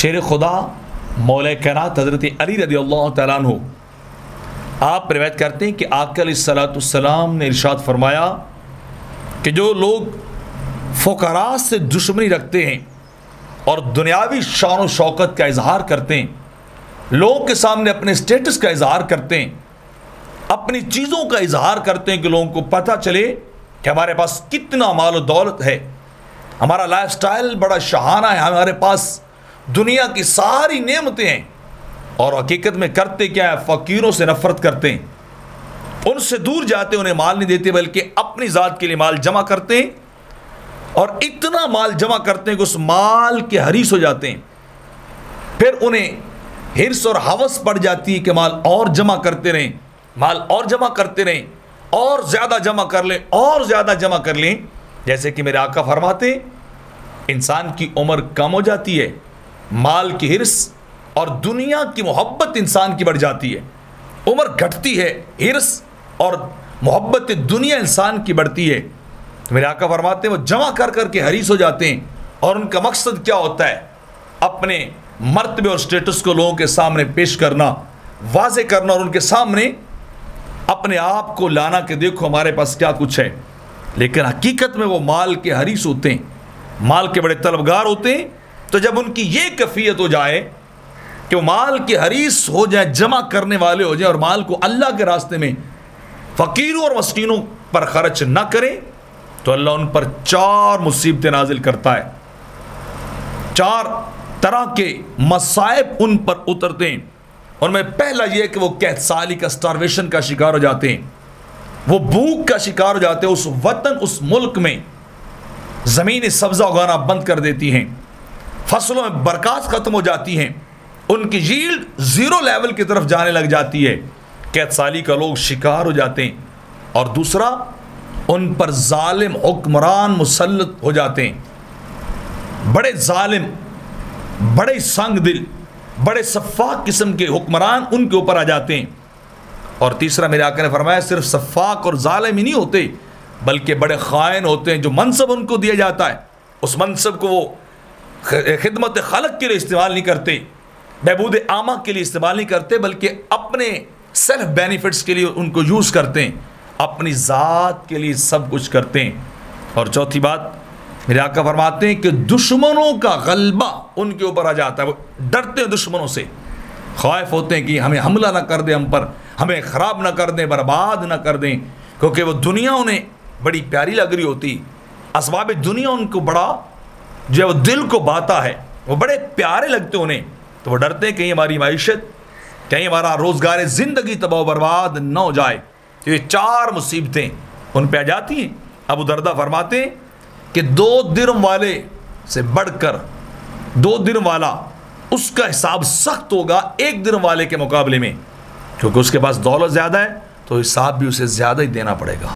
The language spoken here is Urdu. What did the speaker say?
شیر خدا مولا کائنات حضرت علی رضی اللہ تعالیٰ عنہ آپ روایت کرتے ہیں کہ آقا علیہ الصلوۃ والسلام نے ارشاد فرمایا کہ جو لوگ فقراء سے دشمنی رکھتے ہیں اور دنیاوی شان و شوکت کا اظہار کرتے ہیں، لوگوں کے سامنے اپنے سٹیٹس کا اظہار کرتے ہیں، اپنی چیزوں کا اظہار کرتے ہیں کہ لوگوں کو پتہ چلے کہ ہمارے پاس کتنا مال و دولت ہے، ہمارا لائف سٹائل بڑا شاہانہ ہے، ہمارے پاس دنیا کی ساری نعمتیں ہیں، اور حقیقت میں کرتے کیا ہے؟ فقیروں سے نفرت کرتے ہیں، ان سے دور جاتے ہیں، انہیں مال نہیں دیتے بلکہ اپنی ذات کے لیے مال جمع کرتے ہیں، اور اتنا مال جمع کرتے ہیں کہ اس مال کے حریص ہو جاتے ہیں، پھر انہیں حرص اور ہوس پڑ جاتی ہے کہ مال اور جمع کرتے رہیں، مال اور جمع کرتے رہیں، اور زیادہ جمع کر لیں، اور زیادہ جمع کر لیں۔ جیسے کہ میرے آقا فرماتے ہیں انسان کی عمر کم ہو جاتی ہے، مال کی حرص اور دنیا کی محبت انسان کی بڑھ جاتی ہے، عمر گھٹتی ہے، حرص اور محبت دنیا انسان کی بڑھتی ہے۔ میرے آقا فرماتے ہیں وہ جمع کر کر کے حریص ہو جاتے ہیں، اور ان کا مقصد کیا ہوتا ہے؟ اپنے مرتبے اور سٹیٹس کو لوگوں کے سامنے پیش کرنا، واضح کرنا، اور ان کے سامنے اپنے آپ کو لانا کہ دیکھو ہمارے پاس کیا کچھ ہے۔ لیکن حقیقت میں وہ مال کے حریص ہوتے ہیں، مال کے بڑے طلبگار ہوتے ہیں۔ تو جب ان کی یہ کیفیت ہو جائے کہ وہ مال کے حریص ہو جائیں، جمع کرنے والے ہو جائیں، اور مال کو اللہ کے راستے میں فقیروں اور مسکینوں پر خرچ نہ کریں، تو اللہ ان پر 4 مصیبتیں نازل کرتا ہے، 4 طرح کے مصائب ان پر اترتے ہیں۔ ان میں پہلا یہ کہ وہ قحط سالی کا، سٹارویشن کا شکار ہو جاتے ہیں، وہ بھوک کا شکار ہو جاتے ہیں، اس وطن، اس ملک میں زمین سبزہ اگانا بند کر دیتی ہیں، فصلوں میں برکات ختم ہو جاتی ہیں، ان کی ییلڈ 0 لیول کی طرف جانے لگ جاتی ہے، قحط سالی کا لوگ شکار ہو جاتے ہیں۔ اور دوسرا، ان پر ظالم حکمران مسلط ہو جاتے ہیں، بڑے ظالم، بڑے سنگ دل، بڑے سفاک قسم کے حکمران ان کے اوپر آ جاتے ہیں۔ اور تیسرا میرے آقا نے فرمایا صرف سفاک اور ظالم ہی نہیں ہوتے بلکہ بڑے خائن ہوتے ہیں، جو منصب ان کو دیا جاتا ہے اس منصب کو وہ خدمت خلق کے لیے استعمال نہیں کرتے، بہبود عامہ کے لیے استعمال نہیں کرتے، بلکہ اپنے سیلف بینیفٹس کے لیے ان کو یوز کرتے ہیں، اپنی ذات کے لیے سب کچھ کرتے ہیں۔ اور چوتھی بات میرے آقا فرماتے ہیں کہ دشمنوں کا غلبہ ان کے اوپر آ جاتا ہے، وہ ڈرتے ہیں دشمنوں سے، خائف ہوتے ہیں کہ ہمیں حملہ نہ کر دیں، ہم پر ہمیں خراب نہ کر دیں، برباد نہ کر دیں، کیونکہ وہ دنیا انہیں بڑی پیاری لگ رہی ہوتی، اسباب دنیا ان کو بڑا جو ہے وہ دل کو باتا ہے، وہ بڑے پیارے لگتے انہیں، تو وہ ڈرتے ہیں کہیں ہماری معیشت، کہیں ہمارا روزگار زندگی تباہ و برباد نہ ہو جائے۔ تو یہ 4 مصیبتیں ان پہ آ جاتی ہیں۔ ابو دردہ فرماتے ہیں کہ 2 درم والے سے بڑھ کر 2 درم والا اس کا حساب سخت ہوگا 1 درم والے کے مقابلے میں، کیونکہ اس کے پاس دولت زیادہ ہے تو حساب بھی اسے زیادہ ہی دینا پڑے گا۔